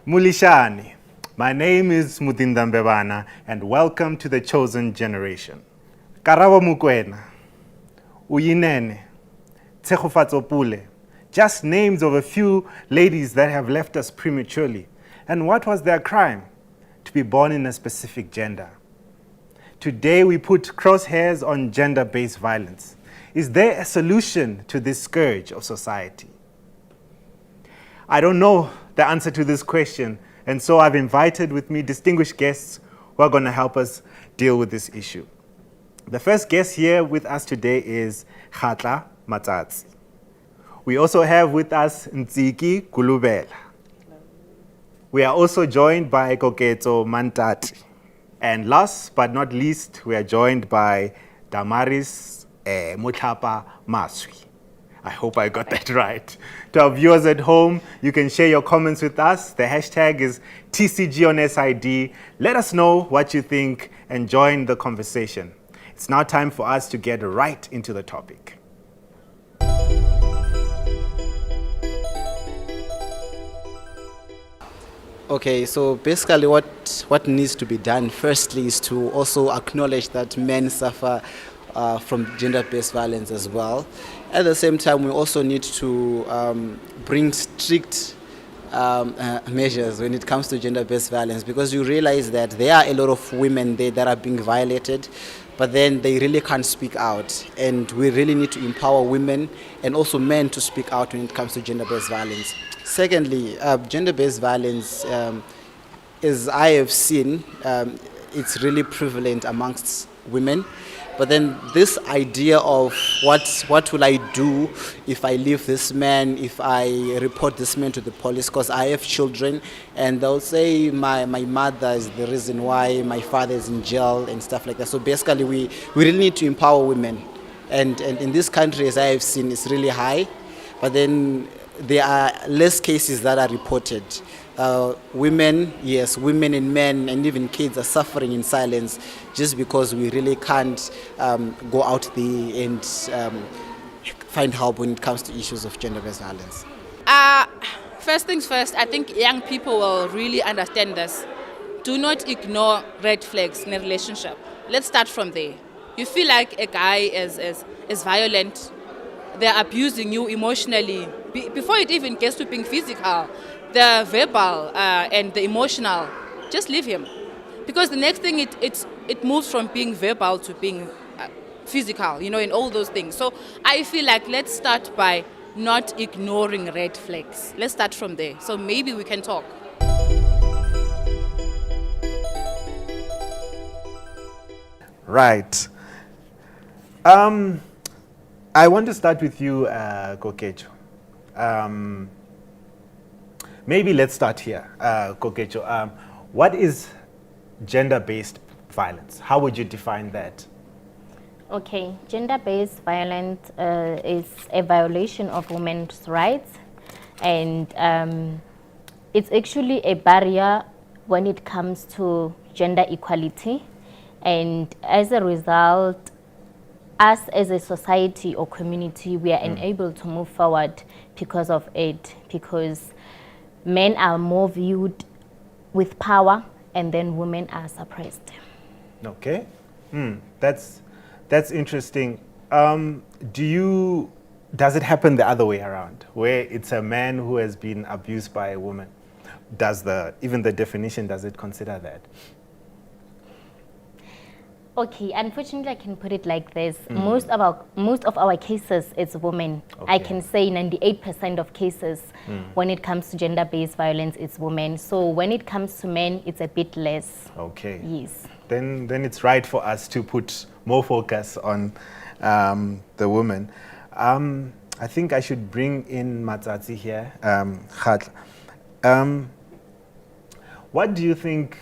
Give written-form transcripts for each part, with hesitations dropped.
Mulishani, my name is Mudindambebana and welcome to the Chosen Generation. Karabo Mukwena, Uyinene, Tsegofatsopule, just names of a few ladies that have left us prematurely. And what was their crime? To be born in a specific gender. Today we put crosshairs on gender-based violence. Is there a solution to this scourge of society? I don't know the answer to this question, and so I've invited with me distinguished guests who are going to help us deal with this issue. The first guest here with us today is Khatla Matsatsi. We also have with us Ntsiki Kulubela. We are also joined by Koketso Mantati. And last but not least, we are joined by Damaris Mutlapa Maswi. I hope I got that right. To our viewers at home, you can share your comments with us. The hashtag is TCG on SID. Let us know what you think and join the conversation. It's now time for us to get right into the topic. Okay, so basically what needs to be done firstly is to also acknowledge that men suffer from gender-based violence as well. At the same time, we also need to bring strict measures when it comes to gender-based violence, because you realize that there are a lot of women there that are being violated, but then they really can't speak out. And we really need to empower women and also men to speak out when it comes to gender-based violence. Secondly, gender-based violence, as I have seen, it's really prevalent amongst women. But then this idea of what will I do if I leave this man, if I report this man to the police, because I have children, and they'll say my mother is the reason why my father is in jail and stuff like that. So basically we really need to empower women. And in this country, as I have seen, it's really high, but then there are less cases that are reported. Women and men and even kids are suffering in silence just because we really can't go out there and find help when it comes to issues of gender-based violence. First things first, I think young people will really understand this. Do not ignore red flags in a relationship. Let's start from there. You feel like a guy is violent, they're abusing you emotionally. Before it even gets to being physical, the verbal and the emotional, just leave him. Because the next thing, it moves from being verbal to being physical, and all those things. So I feel like let's start by not ignoring red flags. Let's start from there. So maybe we can talk. Right. I want to start with you, Kokecho. Maybe let's start here, Kokecho. What is gender-based violence? How would you define that? Okay, gender-based violence is a violation of women's rights, and it's actually a barrier when it comes to gender equality. And as a result, us as a society or community, we are unable to move forward because of it, because men are more viewed with power and then women are suppressed. Okay, that's interesting. Does it happen the other way around, where it's a man who has been abused by a woman? Even the definition, does it consider that? Okay, unfortunately, I can put it like this. Most of our cases, it's women. Okay. I can say 98% of cases, when it comes to gender-based violence, it's women. So when it comes to men, it's a bit less. Okay. Yes. Then it's right for us to put more focus on the women. I think I should bring in Matsatsi here, Khatla. What do you think?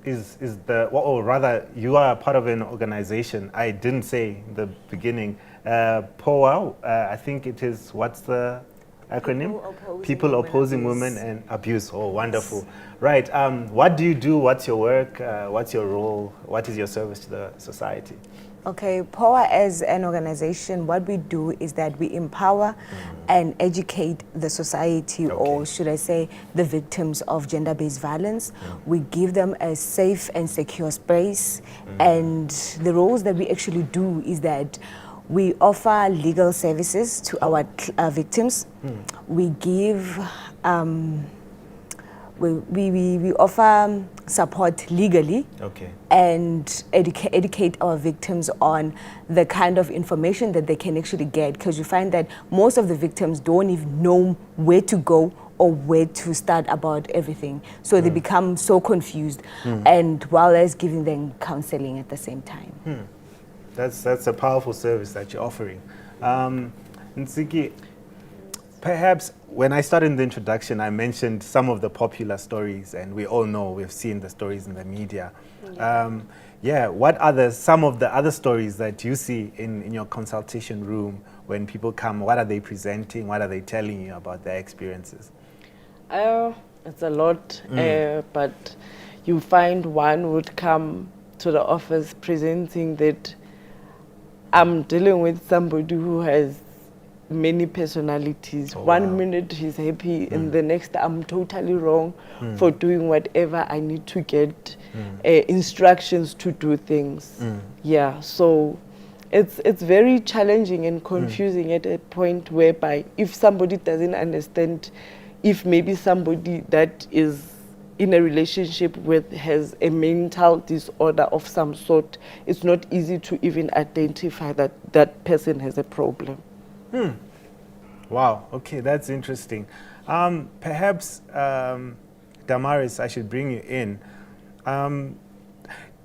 Or rather, you are part of an organization. I didn't say in the beginning. POA, I think it is, what's the acronym? People Opposing Women and Abuse. Oh, wonderful. Right. What do you do? What's your work? What's your role? What is your service to the society? Okay, POA as an organization, what we do is that we empower and educate the society, or should I say the victims of gender-based violence. We give them a safe and secure space, and the roles that we actually do is that we offer legal services to our victims. We give we offer support legally, and educate our victims on the kind of information that they can actually get, because you find that most of the victims don't even know where to go or where to start about everything. So they become so confused, and while as giving them counseling at the same time. That's a powerful service that you're offering. Nsiki, perhaps when I started in the introduction, I mentioned some of the popular stories, and we all know, we've seen the stories in the media. What are some of the other stories that you see in your consultation room when people come? What are they presenting? What are they telling you about their experiences? It's a lot, but you find one would come to the office presenting that I'm dealing with somebody who has many personalities. One minute he's happy, and the next I'm totally wrong for doing whatever I need to get instructions to do things. Yeah, so it's very challenging and confusing at a point whereby if somebody doesn't understand, if maybe somebody that is in a relationship with has a mental disorder of some sort, it's not easy to even identify that that person has a problem. Wow, okay, that's interesting. Perhaps, Damaris, I should bring you in.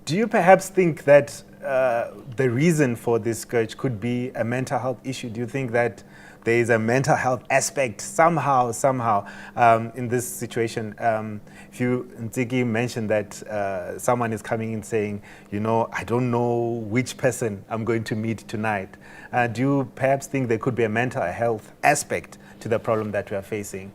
Do you perhaps think that the reason for this scourge could be a mental health issue? Do you think that there is a mental health aspect somehow in this situation? Ntiki mentioned that someone is coming in saying, I don't know which person I'm going to meet tonight. Do you perhaps think there could be a mental health aspect to the problem that we are facing?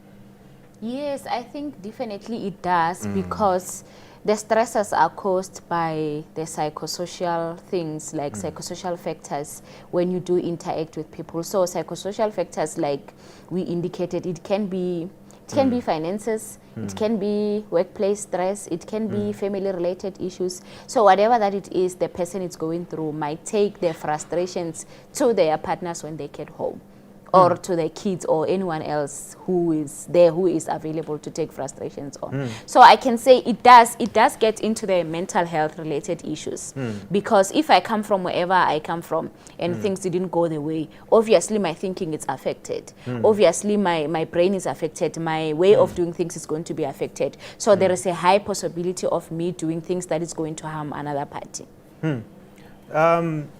Yes, I think definitely it does, because the stresses are caused by the psychosocial things, like psychosocial factors when you do interact with people. So psychosocial factors, like we indicated, it can be finances, it can be workplace stress, it can be family-related issues. So whatever that it is the person is going through might take their frustrations to their partners when they get home, or to their kids or anyone else who is there, who is available to take frustrations on. So I can say it does get into the mental health related issues, because if I come from wherever I come from and things didn't go the way, obviously my thinking is affected. Obviously my brain is affected, my way of doing things is going to be affected. So there is a high possibility of me doing things that is going to harm another party.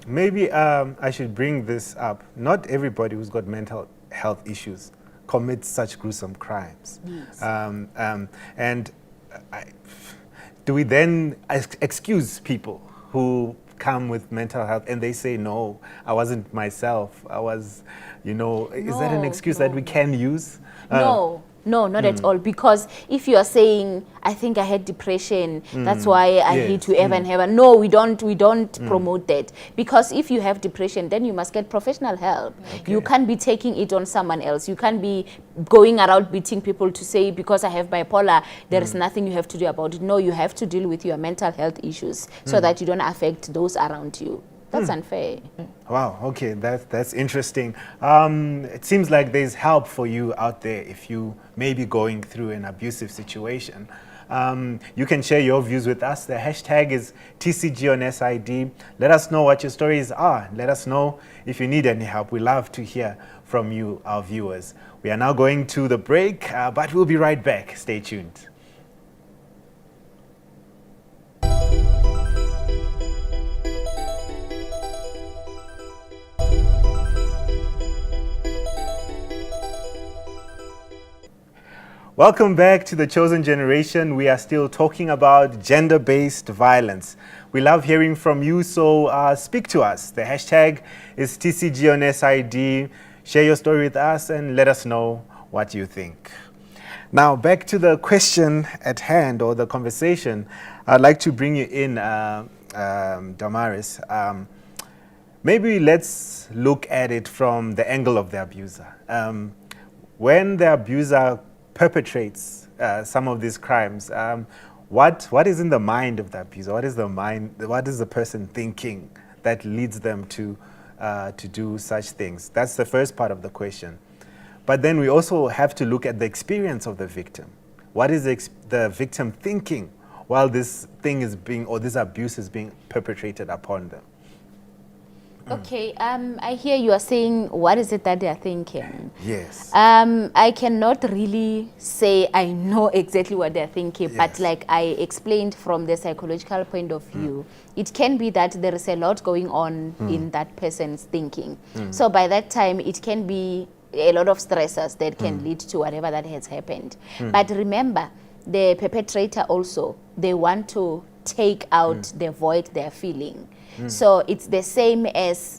Maybe I should bring this up. Not everybody who's got mental health issues commits such gruesome crimes. Yes. Do we then excuse people who come with mental health and they say, no, I wasn't myself, I was, is that an excuse that we can use? No, not at all. Because if you are saying, I think I had depression, that's why I need to heaven. No, we don't promote that. Because if you have depression, then you must get professional help. Okay. You can't be taking it on someone else. You can't be going around beating people to say, because I have bipolar, there is nothing you have to do about it. No, you have to deal with your mental health issues so that you don't affect those around you. That's unfair. Wow, okay, that's interesting. It seems like there's help for you out there if you may be going through an abusive situation. You can share your views with us. The hashtag is TCG on SID. Let us know what your stories are. Let us know if you need any help. We love to hear from you, our viewers. We are now going to the break, but we'll be right back. Stay tuned. Welcome back to The Chosen Generation. We are still talking about gender-based violence. We love hearing from you, so speak to us. The hashtag is TCG on SID. Share your story with us and let us know what you think. Now, back to the question at hand, or the conversation. I'd like to bring you in, Damaris. Maybe let's look at it from the angle of the abuser. When the abuser perpetrates some of these crimes, what is in the mind of the abuser? What is the person thinking that leads them to do such things? That's the first part of the question. But then we also have to look at the experience of the victim. What is the victim thinking while this thing is being, or this abuse is being perpetrated upon them? Okay, I hear you are saying, what is it that they are thinking? Yes. I cannot really say I know exactly what they're thinking, Yes. but like I explained from the psychological point of view, it can be that there is a lot going on in that person's thinking. So by that time, it can be a lot of stressors that can lead to whatever that has happened. But remember, the perpetrator also, they want to take out the void they're feeling. So it's the same as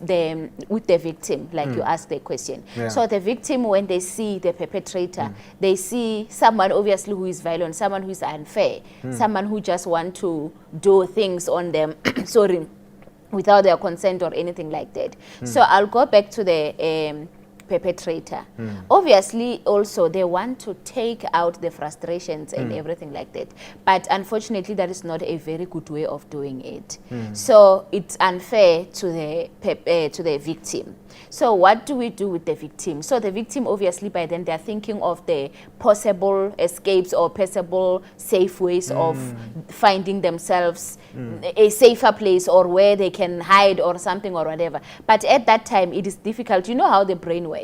with the victim, like you asked the question. Yeah. So the victim, when they see the perpetrator, they see someone obviously who is violent, someone who is unfair, someone who just want to do things on them, sorry, without their consent or anything like that. So I'll go back to the perpetrator. Obviously, also, they want to take out the frustrations and everything like that. But unfortunately, that is not a very good way of doing it. So it's unfair to the victim. So what do we do with the victim? So the victim, obviously, by then, they're thinking of the possible escapes or possible safe ways of finding themselves a safer place or where they can hide or something or whatever. But at that time, it is difficult. You know how the brain works.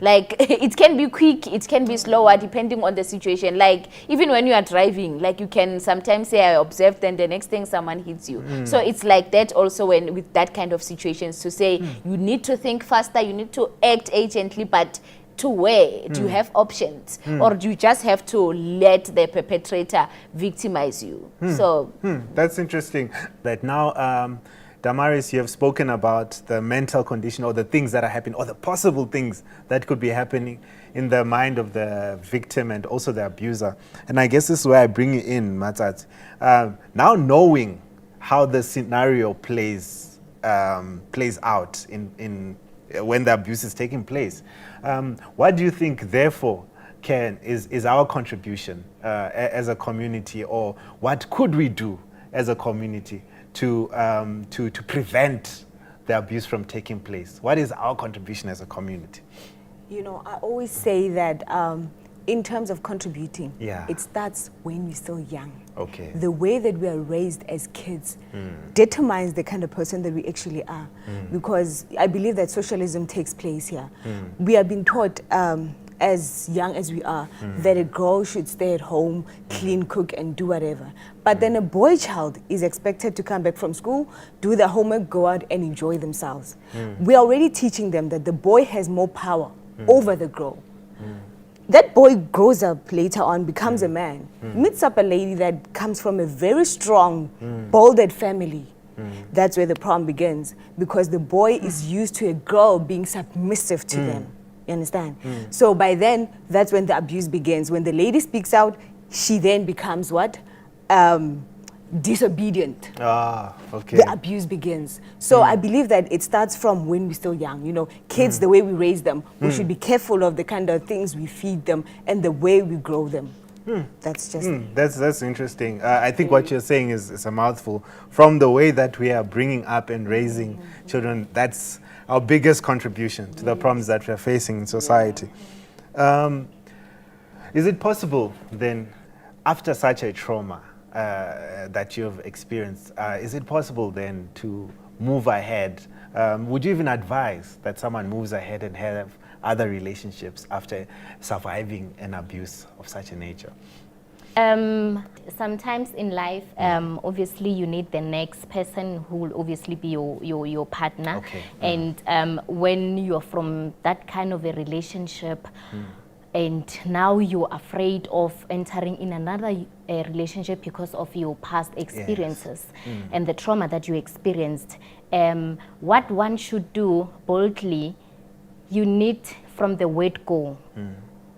Like, it can be quick, it can be slower, depending on the situation. Like, even when you are driving, like, you can sometimes say, I observed, then the next thing someone hits you. So it's like that also when with that kind of situations, to say you need to think faster, you need to act urgently, but to where? Do you have options? Or do you just have to let the perpetrator victimize you? So That's interesting. That now, Damaris, you have spoken about the mental condition or the things that are happening or the possible things that could be happening in the mind of the victim and also the abuser. And I guess this is where I bring you in, Matsat. Now knowing how the scenario plays out in when the abuse is taking place, what do you think, therefore, is our contribution as a community, or what could we do as a community to prevent the abuse from taking place? What is our contribution as a community? You know, I always say that in terms of contributing, Yeah. it starts when we're still young. Okay. The way that we are raised as kids determines the kind of person that we actually are. Because I believe that socialism takes place here. We have been taught as young as we are that a girl should stay at home, clean, cook, and do whatever. But then a boy child is expected to come back from school, do their homework, go out and enjoy themselves. We are already teaching them that the boy has more power over the girl. That boy grows up later on, becomes a man, meets up a lady that comes from a very strong, bolded family. That's where the problem begins, because the boy is used to a girl being submissive to them. You understand? So by then, that's when the abuse begins. When the lady speaks out, she then becomes what? Disobedient. Ah, okay. The abuse begins. So I believe that it starts from when we're still young. You know, kids, the way we raise them, we should be careful of the kind of things we feed them and the way we grow them. That's just... That's interesting. I think what you're saying is a mouthful. From the way that we are bringing up and raising children, that's our biggest contribution to the problems that we're facing in society. Is it possible then, after such a trauma that you've experienced, is it possible then to move ahead? Would you even advise that someone moves ahead and have other relationships after surviving an abuse of such a nature? Sometimes in life, obviously you need the next person who will obviously be your partner. Okay. And when you're from that kind of a relationship, and now you're afraid of entering in another relationship because of your past experiences and the trauma that you experienced, what one should do boldly, you need from the word go.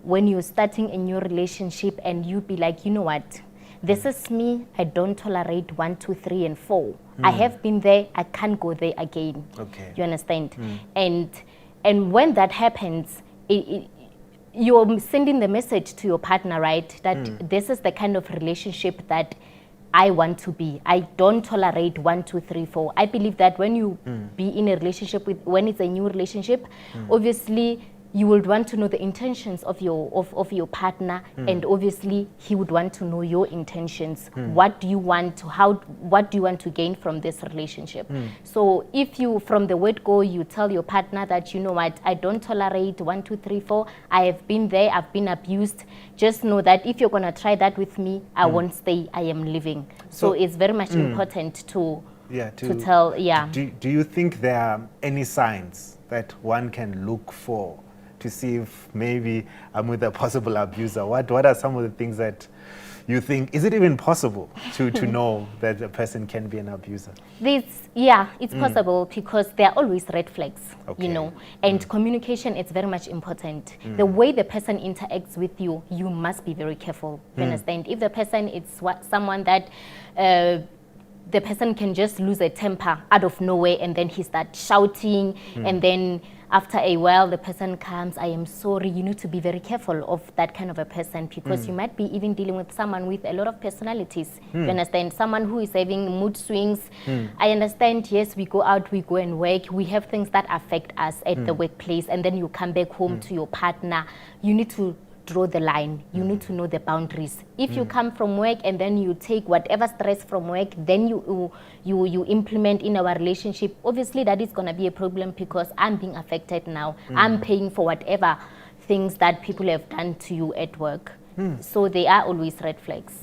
When you're starting a new relationship and you be like, you know what, This is me. I don't tolerate 1, 2, 3, and 4. I have been there. I can't go there again. Okay. You understand? And when that happens, you're sending the message to your partner, right? That this is the kind of relationship that I want to be. I don't tolerate 1, 2, 3, 4. I believe that when you be in a relationship when it's a new relationship, obviously you would want to know the intentions of your partner, and obviously he would want to know your intentions. What do you want to what do you want to gain from this relationship? So if you from the word go you tell your partner that, you know what, I don't tolerate 1, 2, 3, 4. I have been there, I've been abused. Just know that if you're gonna try that with me, I won't stay, I am leaving. So it's very much important to tell. Do you think there are any signs that one can look for to see if maybe I'm with a possible abuser? What are some of the things that you think, is it even possible to know that a person can be an abuser? It's possible, because there are always red flags, Okay. you know, and communication is very much important. The way the person interacts with you, you must be very careful. You understand? If the person is someone that the person can just lose a temper out of nowhere, and then he starts shouting, and then after a while the person comes, I am sorry. You need to be very careful of that kind of a person, because you might be even dealing with someone with a lot of personalities. You understand? Someone who is having mood swings. I understand, yes, we go out, we go and work, we have things that affect us at the workplace, and then you come back home to your partner. You need to draw the line. You need to know the boundaries. If you come from work and then you take whatever stress from work, then you implement in our relationship, obviously that is going to be a problem, because I'm being affected now. I'm paying for whatever things that people have done to you at work. So they are always red flags.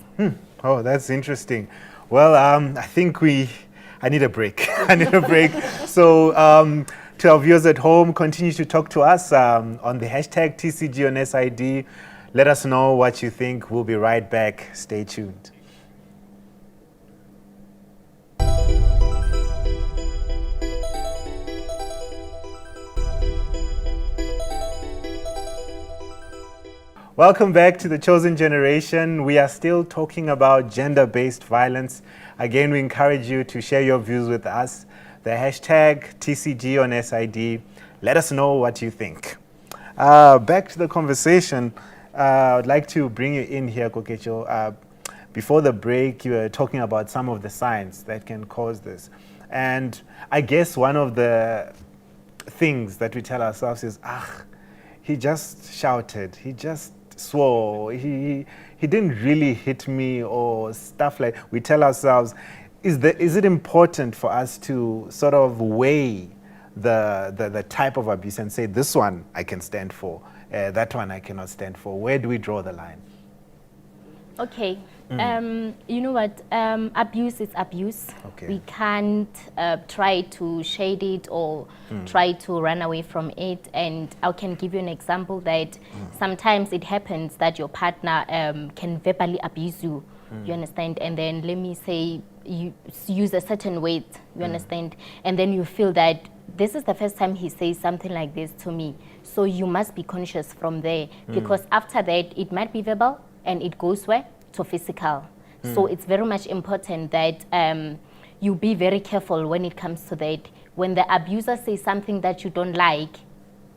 Oh, that's interesting. Well, I think I need a break. I need a break. So to our viewers at home, continue to talk to us on the hashtag TCG on SID. Let us know what you think. We'll be right back. Stay tuned. Welcome back to The Chosen Generation. We are still talking about gender-based violence. Again, we encourage you to share your views with us. The hashtag TCG on SID. Let us know what you think. Back to the conversation. I'd like to bring you in here, Kokecho. Before the break, you were talking about some of the signs that can cause this. And I guess one of the things that we tell ourselves is, he just shouted, he just swore, he didn't really hit me, or stuff like. We tell ourselves, is it important for us to sort of weigh the type of abuse and say, this one I can stand for, that one I cannot stand for? Where do we draw the line? Okay. You know what? Abuse is abuse. Okay. We can't try to shade it or try to run away from it. And I can give you an example that sometimes it happens that your partner can verbally abuse you. You understand? And then let me say you use a certain weight. You understand? And then you feel that this is the first time he says something like this to me. So you must be conscious from there, because after that it might be verbal and it goes where? To physical. So it's very much important that you be very careful when it comes to that. When the abuser says something that you don't like,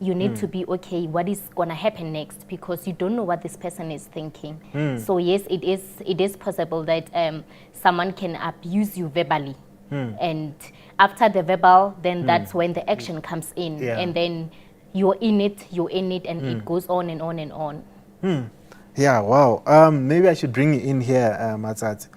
you need to be okay, what is going to happen next, because you don't know what this person is thinking. So yes, it is possible that someone can abuse you verbally. And after the verbal, then that's when the action comes in. And then you're in it, and it goes on and on and on. Yeah, wow. Maybe I should bring you in here, Matsat.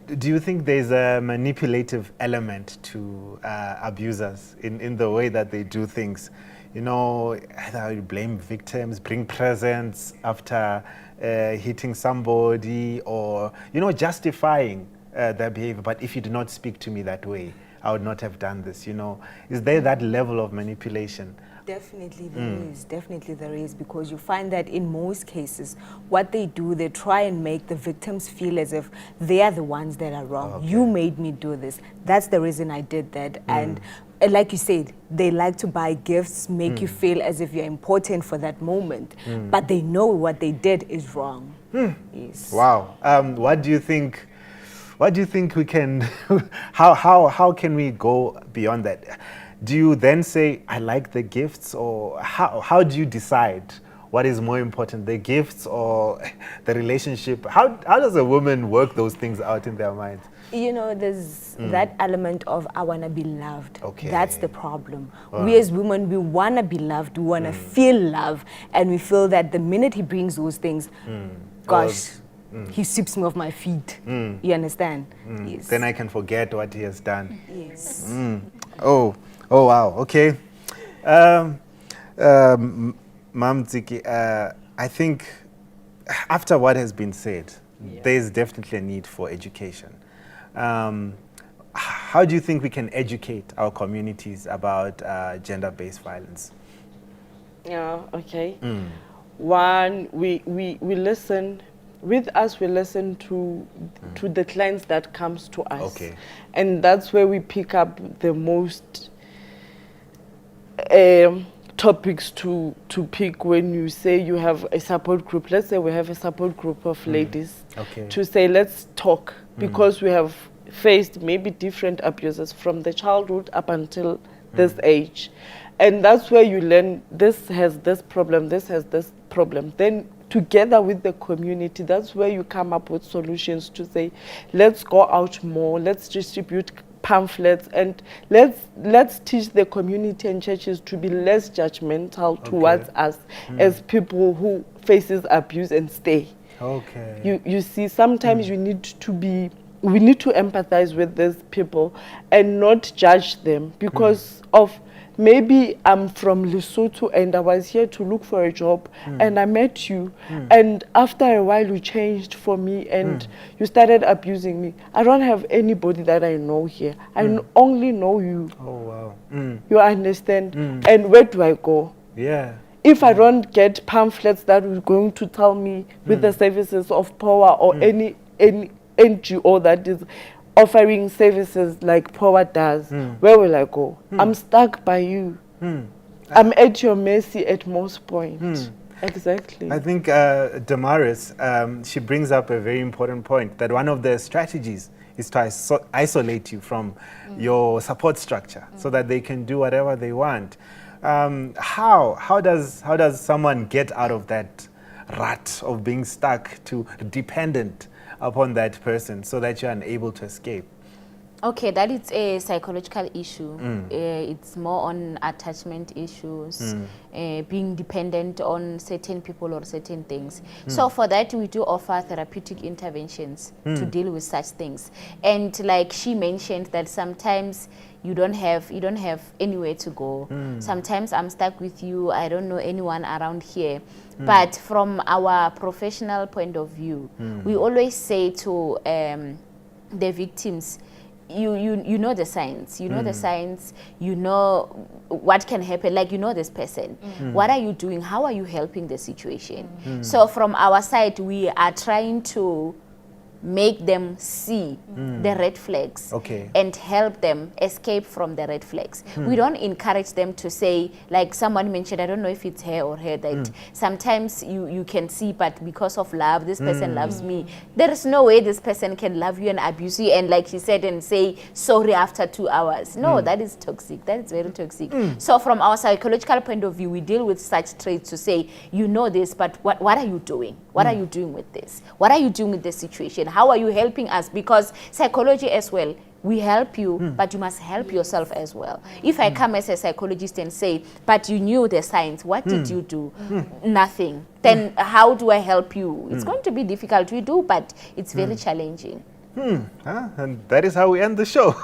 Do you think there's a manipulative element to abusers in the way that they do things? You know, either you blame victims, bring presents after hitting somebody, or, you know, justifying their behavior. But if you do not speak to me that way, I would not have done this, you know. Is there that level of manipulation? Definitely there is, because you find that in most cases, what they do, they try and make the victims feel as if they are the ones that are wrong. You made me do this. That's the reason I did that. And And like you said, they like to buy gifts, make you feel as if you're important for that moment, but they know what they did is wrong. Yes. Wow. What do you think? What do you think we can? how can we go beyond that? Do you then say, "I like the gifts," or how do you decide what is more important, the gifts or the relationship? How does a woman work those things out in their mind? You know, there's that element of I want to be loved. Okay. That's the problem. We as women, we want to be loved. We want to feel love. And we feel that the minute he brings those things, gosh, he sweeps me off my feet. You understand? Yes. Then I can forget what he has done. Yes. Oh, wow. Okay. Ma'am Tsiki, I think after what has been said, there is definitely a need for education. How do you think we can educate our communities about gender-based violence? Yeah, okay. One, we listen. With us, we listen to the clients that comes to us. Okay. And that's where we pick up the most topics to pick when you say you have a support group. Let's say we have a support group of ladies. Okay. To say, let's talk, because we have faced maybe different abuses from the childhood up until this age. And that's where you learn this has this problem, this has this problem. Then together with the community, that's where you come up with solutions to say, let's go out more, let's distribute pamphlets, and let's teach the community and churches to be less judgmental towards us as people who faces abuse and stay. Okay. You see, sometimes we need to empathize with these people and not judge them because of maybe I'm from Lesotho and I was here to look for a job and I met you and after a while you changed for me and you started abusing me. I don't have anybody that I know here. I only know you. Oh, wow. You understand? And where do I go? Yeah. If I don't get pamphlets that are going to tell me with the services of power or any NGO that is offering services like Power does, where will I go? I'm stuck by you. I'm at your mercy at most points. Exactly. I think Damaris, she brings up a very important point, that one of the strategies is to isolate you from your support structure so that they can do whatever they want. How does someone get out of that rut of being stuck to dependent upon that person so that you're unable to escape? Okay, that is a psychological issue. It's more on attachment issues, being dependent on certain people or certain things. So for that, we do offer therapeutic interventions to deal with such things. And like she mentioned, that sometimes you don't have anywhere to go. Sometimes I'm stuck with you. I don't know anyone around here. But from our professional point of view, we always say to the victims, you know the signs, the signs, you know what can happen, like you know this person. What are you doing? How are you helping the situation? So from our side, we are trying to make them see the red flags and help them escape from the red flags. We don't encourage them to say, like someone mentioned, I don't know if it's her or her, that sometimes you can see, but because of love, this person loves me. There is no way this person can love you and abuse you and, like she said, and say sorry after 2 hours. No, that is toxic. That is very toxic. So from our psychological point of view, we deal with such traits to say, you know this, but what are you doing? What are you doing with this? What are you doing with this situation? How are you helping us? Because psychology as well, we help you, but you must help yourself as well. If I come as a psychologist and say, but you knew the signs, what did you do? Nothing. Then how do I help you? It's going to be difficult. We do, but it's very challenging. And that is how we end the show.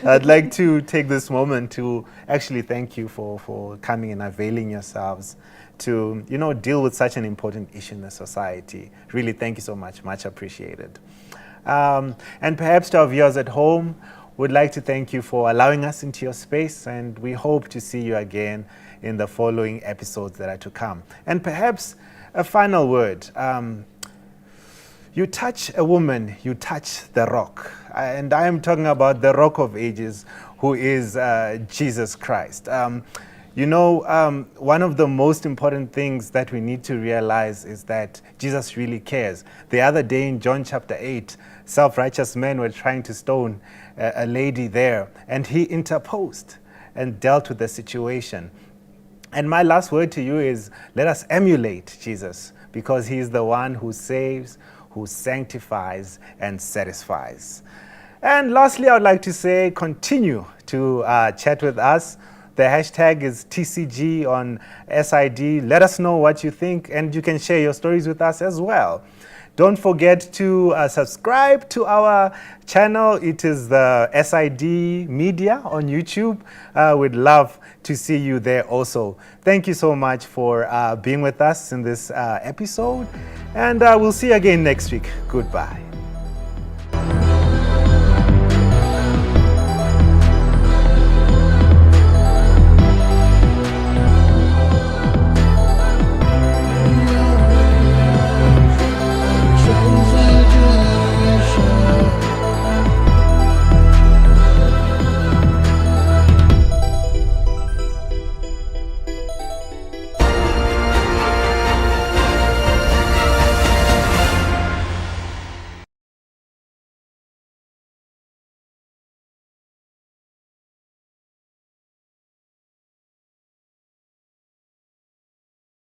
I'd like to take this moment to actually thank you for coming and availing yourselves to, deal with such an important issue in the society. Really, thank you so much. Much appreciated. And perhaps to our viewers at home, we'd like to thank you for allowing us into your space, and we hope to see you again in the following episodes that are to come. And perhaps a final word. You touch a woman, you touch the rock. And I am talking about the rock of ages, who is Jesus Christ. One of the most important things that we need to realize is that Jesus really cares. The other day in John chapter 8, self-righteous men were trying to stone a lady there, and he interposed and dealt with the situation. And my last word to you is, let us emulate Jesus, because he is the one who saves, who sanctifies and satisfies. And lastly, I would like to say, continue to chat with us. The hashtag is TCG on SID. Let us know what you think, and you can share your stories with us as well. Don't forget to subscribe to our channel. It is the SID Media on YouTube. We'd love to see you there also. Thank you so much for being with us in this episode, and we'll see you again next week. Goodbye.